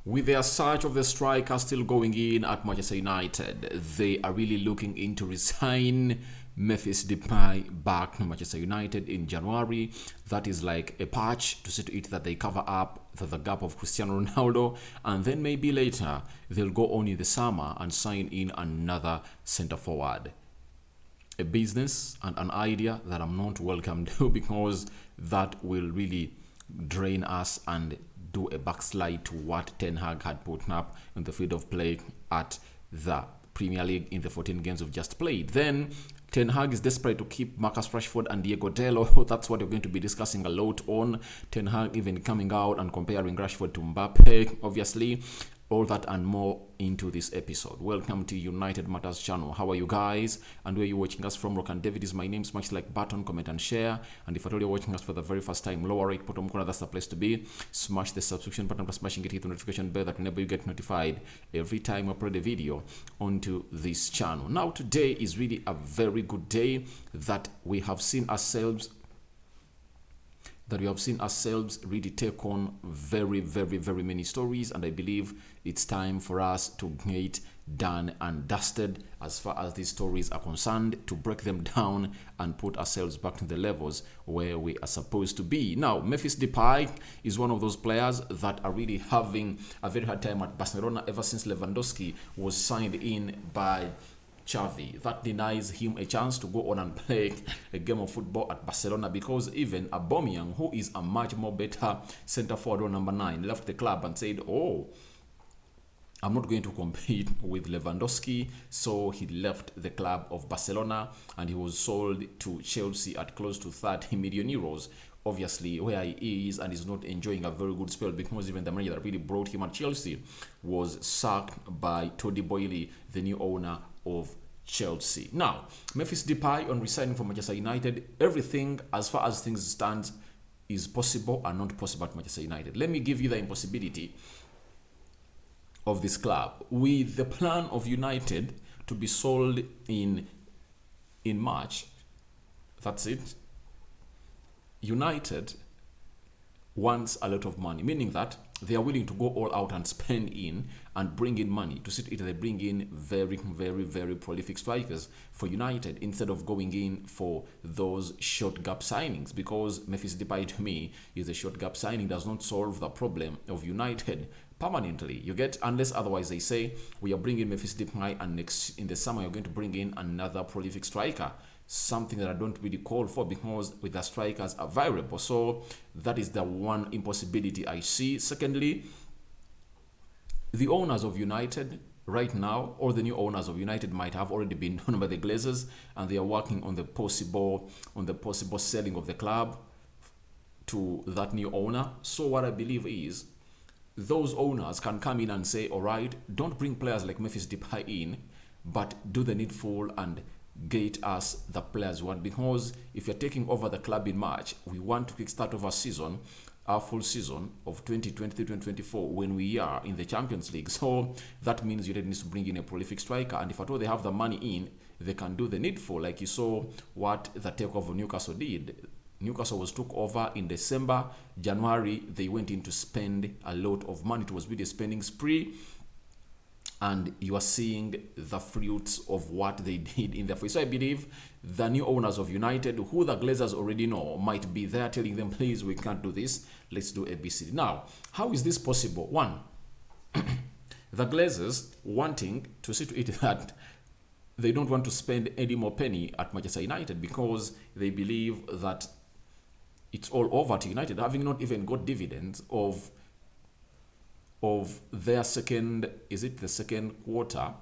With their search of the striker still going in at Manchester United, they are really looking into resign Memphis Depay back to Manchester United in January. That is like a patch to see to it that they cover up the gap of Cristiano Ronaldo, and then maybe later they'll go on in the summer and sign in another centre forward. A business and an idea that I'm not welcome to because that will really drain us and do a backslide to what Ten Hag had put up in the field of play at the Premier League in the 14 games we've just played. Then Ten Hag is desperate to keep Marcus Rashford and Diego Dalot. That's what we're going to be discussing a lot on. Ten Hag even coming out and comparing Rashford to Mbappe, obviously. All that and more into this episode. Welcome to United Matters channel. How are you guys? And where you watching us from? Rock and David is my name. Smash like button, comment and share. And if at all you're watching us for the very first time, lower right bottom corner, that's the place to be. Smash the subscription button by smashing it, hit the notification bell that whenever you get notified every time I upload a video onto this channel. Now today is really a very good day that we have seen ourselves really take on very many stories, and I believe it's time for us to get done and dusted as far as these stories are concerned, to break them down and put ourselves back to the levels where we are supposed to be. Now, Memphis Depay is one of those players that are really having a very hard time at Barcelona ever since Lewandowski was signed in by Xavi. That denies him a chance to go on and play a game of football at Barcelona, because even Aubameyang, who is a much more better centre forward or number 9, left the club and said, oh, I'm not going to compete with Lewandowski. So he left the club of Barcelona and he was sold to Chelsea at close to 30 million euros. Obviously, where he is and is not enjoying a very good spell, because even the manager that really brought him at Chelsea was sacked by Todd Boehly, the new owner of Chelsea. Now, Memphis Depay on resigning from Manchester United, everything as far as things stand is possible and not possible at Manchester United. Let me give you the impossibility of this club. With the plan of United to be sold in March, that's it. United wants a lot of money, meaning that they are willing to go all out and spend in and bring in money to sit it. They bring in very prolific strikers for United instead of going in for those short gap signings, because Memphis Depay to me is a short gap signing, does not solve the problem of United permanently. You get, unless otherwise they say we are bringing Memphis Depay and next in the summer you're going to bring in another prolific striker. Something that I don't really call for, because with the strikers are variable. So that is the one impossibility I see. Secondly, the owners of United right now, or the new owners of United, might have already been known by the Glazers, and they are working on the possible selling of the club to that new owner. So what I believe is those owners can come in and say, all right, don't bring players like Memphis Depay in, but do the needful and get us the players we want. Because if you're taking over the club in March, we want to kickstart off our full season of 2023-2024 when we are in the Champions League. So that means United needs to bring in a prolific striker, and if at all they have the money in, they can do the needful, like you saw what the takeover of Newcastle did. Newcastle was took over in December. January, they went in to spend a lot of money. It was really a spending spree. And you are seeing the fruits of what they did in the face. So I believe the new owners of United, who the Glazers already know, might be there telling them, please, we can't do this. Let's do ABC. Now, how is this possible? One, the Glazers wanting to see to it that they don't want to spend any more penny at Manchester United, because they believe that it's all over to United, having not even got dividends of their second quarter,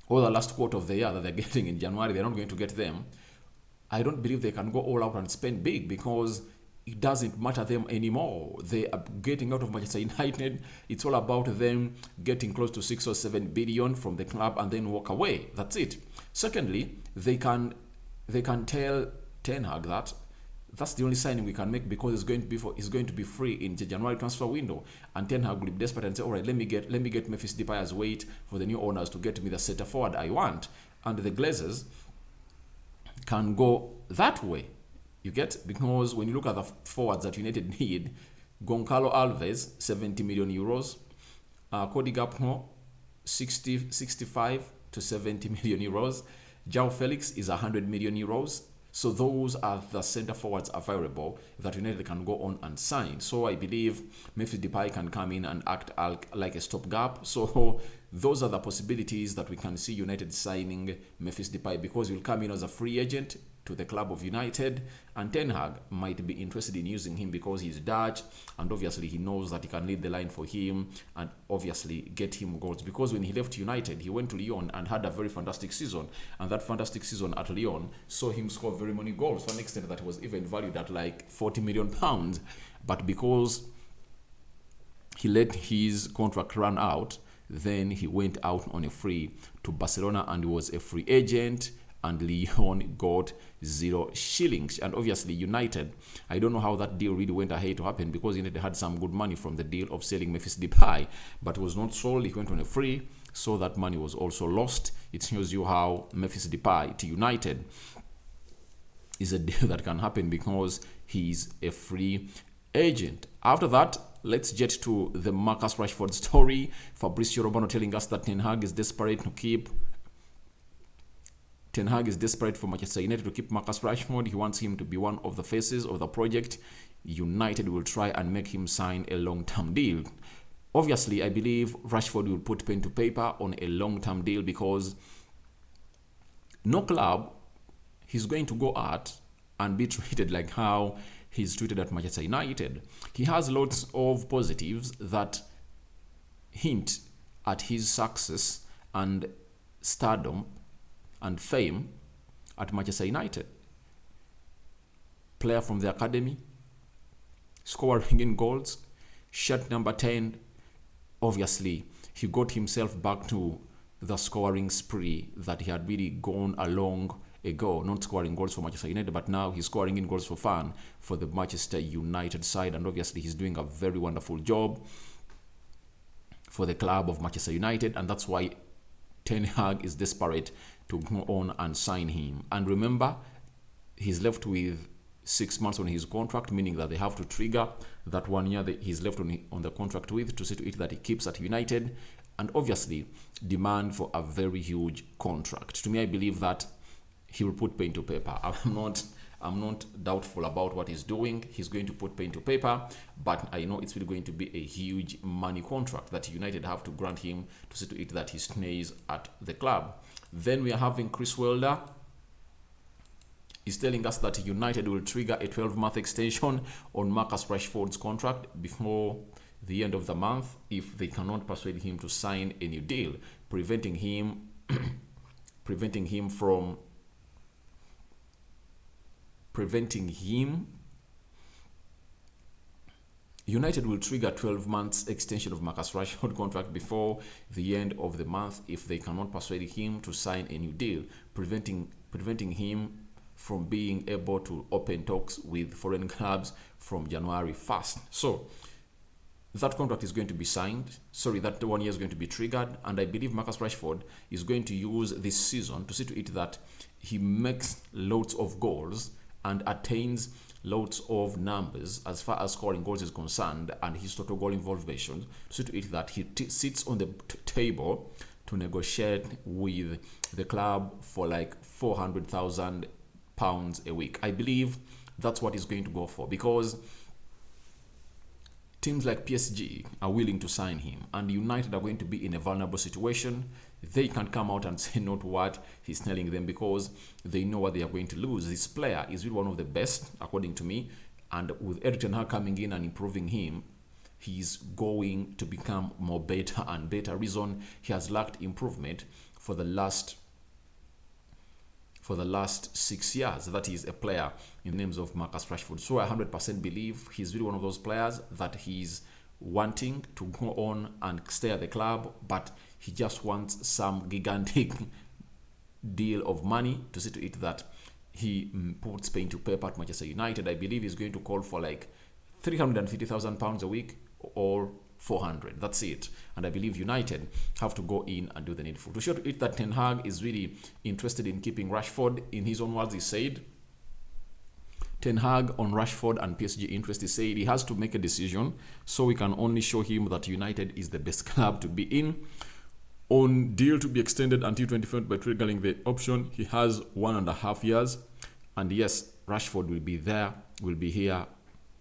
or the last quarter of the year that they're getting in January. They're not going to get them. I don't believe they can go all out and spend big, because it doesn't matter them anymore. They are getting out of Manchester United. It's all about them getting close to 6 or 7 billion from the club and then walk away. That's it. Secondly, they can tell Ten Hag that that's the only signing we can make, because it's going to be free in the January transfer window. And Ten Hag will be desperate and say, all right, let me get Memphis Depay as wait for the new owners to get me the centre forward I want. And the Glazers can go that way. You get, because when you look at the forwards that United need, Goncalo Alves, 70 million euros. Cody Gakpo, 65 to 70 million euros. Joao Felix is 100 million euros. So those are the center forwards available that United can go on and sign. So I believe Memphis Depay can come in and act like a stopgap. So those are the possibilities that we can see United signing Memphis Depay, because he'll come in as a free agent to the club of United, and Ten Hag might be interested in using him because he's Dutch, and obviously he knows that he can lead the line for him and obviously get him goals, because when he left United he went to Lyon and had a very fantastic season, and that fantastic season at Lyon saw him score very many goals to an extent that was even valued at like £40 million. But because he let his contract run out, then he went out on a free to Barcelona and he was a free agent, and Lyon got 0 shillings. And obviously United, I don't know how that deal really went ahead to happen, because United had some good money from the deal of selling Memphis Depay, but it was not sold. He went on a free, so that money was also lost. It shows you how Memphis Depay to United is a deal that can happen because he's a free agent. After that, let's get to the Marcus Rashford story. Fabrizio Romano telling us that Ten Hag is desperate for Manchester United to keep Marcus Rashford. He wants him to be one of the faces of the project. United will try and make him sign a long-term deal. Obviously, I believe Rashford will put pen to paper on a long-term deal, because no club he's going to go at and be treated like how he's treated at Manchester United. He has lots of positives that hint at his success and stardom and fame at Manchester United. Player from the academy, scoring in goals, shirt number 10. Obviously, he got himself back to the scoring spree that he had really gone along ago, not scoring goals for Manchester United, but now he's scoring in goals for fun for the Manchester United side, and obviously he's doing a very wonderful job for the club of Manchester United, and that's why Ten Hag is desperate to go on and sign him. And remember, he's left with 6 months on his contract, meaning that they have to trigger that 1 year that he's left on the contract with to see to it that he keeps at United, and obviously demand for a very huge contract. To me, I believe that he will put pen to paper. I'm not doubtful about what he's doing. He's going to put pen to paper, but I know it's really going to be a huge money contract that United have to grant him to see to it that he stays at the club. Then we are having Chris Wilder. He's telling us that United will trigger a 12-month extension on Marcus Rashford's contract before the end of the month if they cannot persuade him to sign a new deal, preventing him United will trigger 12 months extension of Marcus Rashford contract before the end of the month if they cannot persuade him to sign a new deal, preventing him from being able to open talks with foreign clubs from January 1st. So that contract is going to be signed. That 1 year is going to be triggered, and I believe Marcus Rashford is going to use this season to see to it that he makes loads of goals and attains loads of numbers as far as scoring goals is concerned, and his total goal involvement, to see to it that he sits on the table to negotiate with the club for like £400,000 a week. I believe that's what he's going to go for, because teams like PSG are willing to sign him, and United are going to be in a vulnerable situation. They can come out and say no to what he's telling them, because they know what they are going to lose. This player is really one of the best, according to me, and with Erik ten Hag coming in and improving him, he's going to become more better and better. Reason he has lacked improvement for the last 6 years. That is a player in the names of Marcus Rashford. So I 100% believe he's really one of those players that he's wanting to go on and stay at the club, but he just wants some gigantic deal of money to see to it that he puts pen to paper at Manchester United. I believe he's going to call for like £350,000 a week or 400. That's it. And I believe United have to go in and do the needful. To show to it that Ten Hag is really interested in keeping Rashford, in his own words, he said, Ten Hag on Rashford and PSG interest, he said he has to make a decision, so we can only show him that United is the best club to be in. On deal to be extended until 2025 by triggering the option, he has 1.5 years. And yes, Rashford will be there, will be here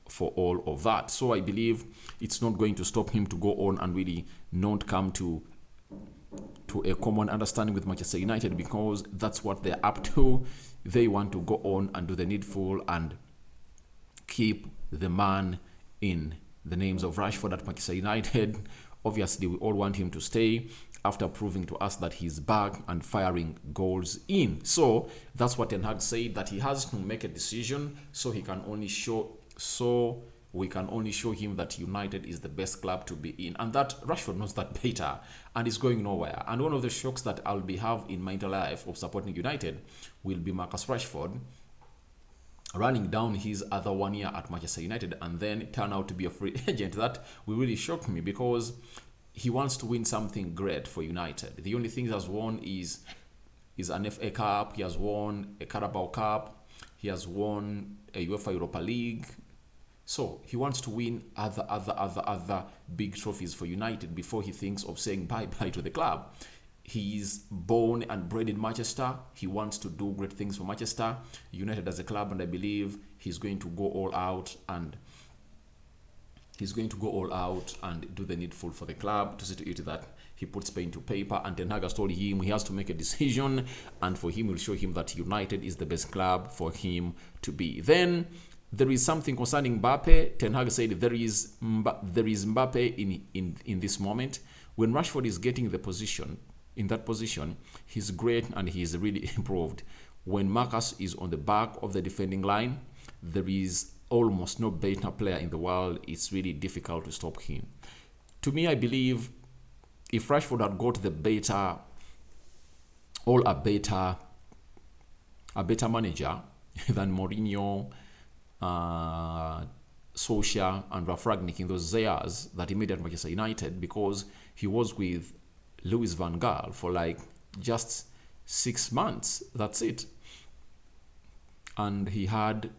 for all of that. So I believe it's not going to stop him to go on and really not come to a common understanding with Manchester United, because that's what they're up to. They want to go on and do the needful and keep the man in the names of Rashford at Manchester United. Obviously, we all want him to stay after proving to us that he's back and firing goals in. So that's what Ten Hag said, that he has to make a decision, so we can only show him that United is the best club to be in, and that Rashford knows that better and is going nowhere. And one of the shocks that I'll be have in my entire life of supporting United will be Marcus Rashford running down his other 1 year at Manchester United and then turn out to be a free agent. That will really shock me, because he wants to win something great for United. The only thing he has won is an FA Cup. He has won a Carabao Cup. He has won a UEFA Europa League. So he wants to win other big trophies for United before he thinks of saying bye-bye to the club. He's born and bred in Manchester. He wants to do great things for Manchester United as a club, and I believe he's going to go all out and do the needful for the club to see to it that he puts pen to paper. And Ten Hag has told him he has to make a decision, and for him, will show him that United is the best club for him to be. Then there is something concerning Mbappe. Ten Hag said there is Mbappe in this moment. When Rashford is getting in that position, he's great and he's really improved. When Marcus is on the back of the defending line, there is almost no better player in the world. It's really difficult to stop him. To me, I believe if Rashford had got a better manager than Mourinho, Solskjaer and Ralf Rangnick in those years that he made at Manchester United, because he was with Louis van Gaal for like just 6 months. That's it. And he had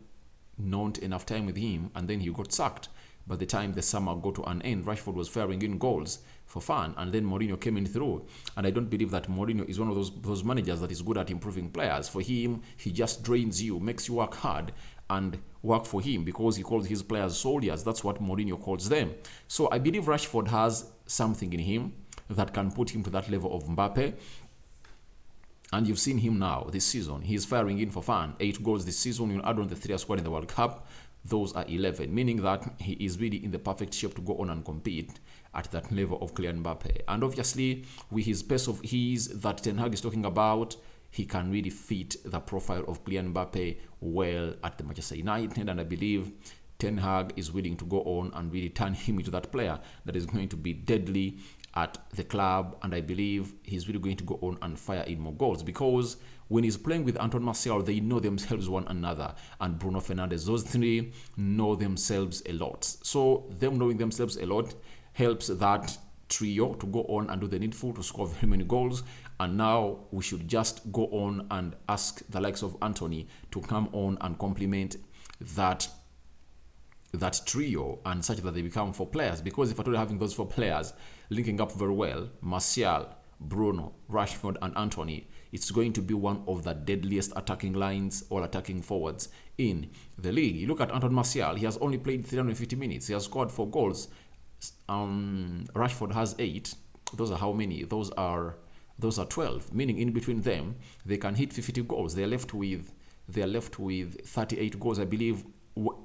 not enough time with him, and then he got sacked. By the time the summer got to an end, Rashford was firing in goals for fun, and then Mourinho came in through. And I don't believe that Mourinho is one of those managers that is good at improving players. For him, he just drains you, makes you work hard and work for him, because he calls his players soldiers. That's what Mourinho calls them. So I believe Rashford has something in him that can put him to that level of Mbappe. And you've seen him now this season. He's firing in for fun. 8 goals this season. You add on the 3 squad in the World Cup, those are 11, meaning that he is really in the perfect shape to go on and compete at that level of Kylian Mbappe. And obviously, with his pace of his that Ten Hag is talking about, he can really fit the profile of Kylian Mbappe well at the Manchester United. And I believe Ten Hag is willing to go on and really turn him into that player that is going to be deadly at the club. And I believe he's really going to go on and fire in more goals, because when he's playing with Anton Martial, they know themselves one another, and Bruno Fernandes, those three know themselves a lot. So them knowing themselves a lot helps that trio to go on and do the needful to score very many goals. And now we should just go on and ask the likes of Anthony to come on and complement that trio, and such that they become 4 players. Because if at all having those 4 players linking up very well, Martial, Bruno, Rashford and Anthony, it's going to be one of the deadliest attacking lines or attacking forwards in the league. You look at Anton Martial, he has only played 350 minutes. He has scored 4 goals. Rashford has 8. Those are how many? Those are 12. Meaning in between them, they can hit 50 goals. They are left with 38 goals. I believe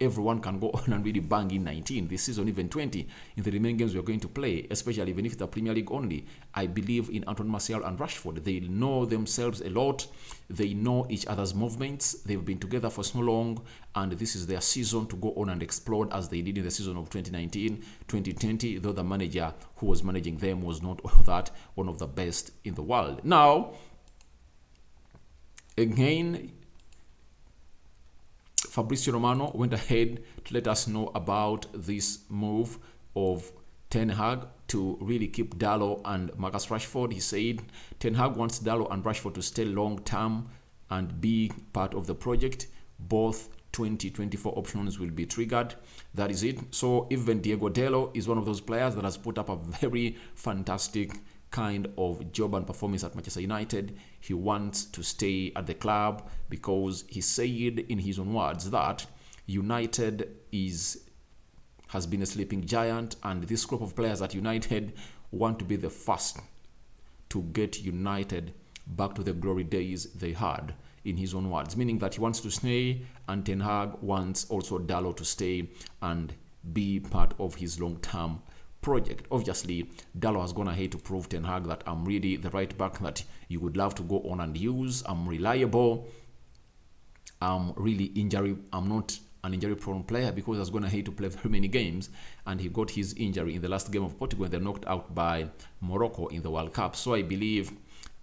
everyone can go on and really bang in 19 this season, even 20 in the remaining games we are going to play, especially even if it's the Premier League only. I believe in Anton Martial and Rashford. They know themselves a lot. They know each other's movements. They've been together for so long, and this is their season to go on and explode as they did in the season of 2019-2020, though the manager who was managing them was not all that one of the best in the world. Now, again, Fabrizio Romano went ahead to let us know about this move of Ten Hag to really keep Dalot and Marcus Rashford. He said Ten Hag wants Dalot and Rashford to stay long term and be part of the project, both 2024 options will be triggered. That is it. So even Diego Dalot is one of those players that has put up a very fantastic kind of job and performance at Manchester United. He wants to stay at the club because he said in his own words that United has been a sleeping giant, and this group of players at United want to be the first to get United back to the glory days they had, in his own words, meaning that he wants to stay, and Ten Hag wants also Dalot to stay and be part of his long-term project. Obviously, Dalot has gone ahead to prove Ten Hag that I'm really the right back that you would love to go on and use. I'm reliable. I'm not an injury-prone player, because he has gone ahead to play very many games, and he got his injury in the last game of Portugal, and they're knocked out by Morocco in the World Cup. So I believe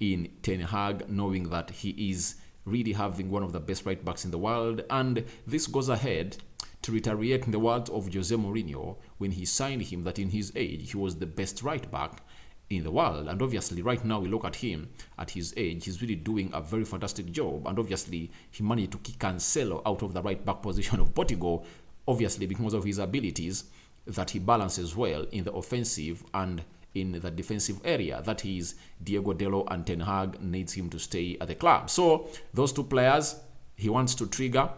in Ten Hag, knowing that he is really having one of the best right backs in the world, and this goes ahead to reiterate in the words of Jose Mourinho when he signed him that in his age he was the best right back in the world. And obviously right now we look at him at his age, he's really doing a very fantastic job, and obviously he managed to kick Cancelo out of the right back position of Portugal, obviously because of his abilities that he balances well in the offensive and in the defensive area. That is Diego Dalot, and Ten Hag needs him to stay at the club. So those two players, he wants to trigger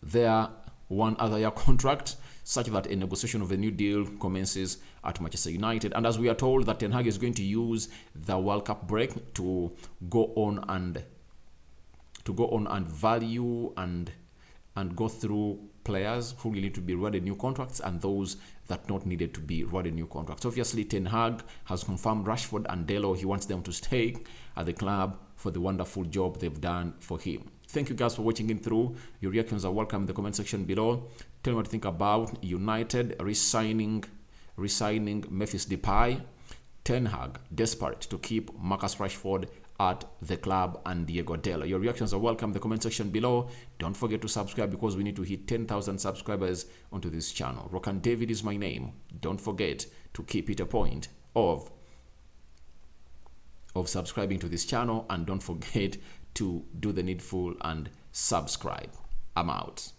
their 1 other year contract such that a negotiation of a new deal commences at Manchester United. And as we are told that Ten Hag is going to use the World Cup break to go on and value and go through players who really need to be rewarded new contracts and those that not needed to be rewarded new contracts. Obviously, Ten Hag has confirmed Rashford and Dalot. He wants them to stay at the club for the wonderful job they've done for him. Thank you guys for watching in through. Your reactions are welcome in the comment section below. Tell me what you think about United resigning Memphis Depay, Ten Hag desperate to keep Marcus Rashford at the club, and Diego Dalot. Your reactions are welcome in the comment section below. Don't forget to subscribe because we need to hit 10,000 subscribers onto this channel. Rokan David is my name. Don't forget to keep it a point of subscribing to this channel, and don't forget to do the needful and subscribe. I'm out.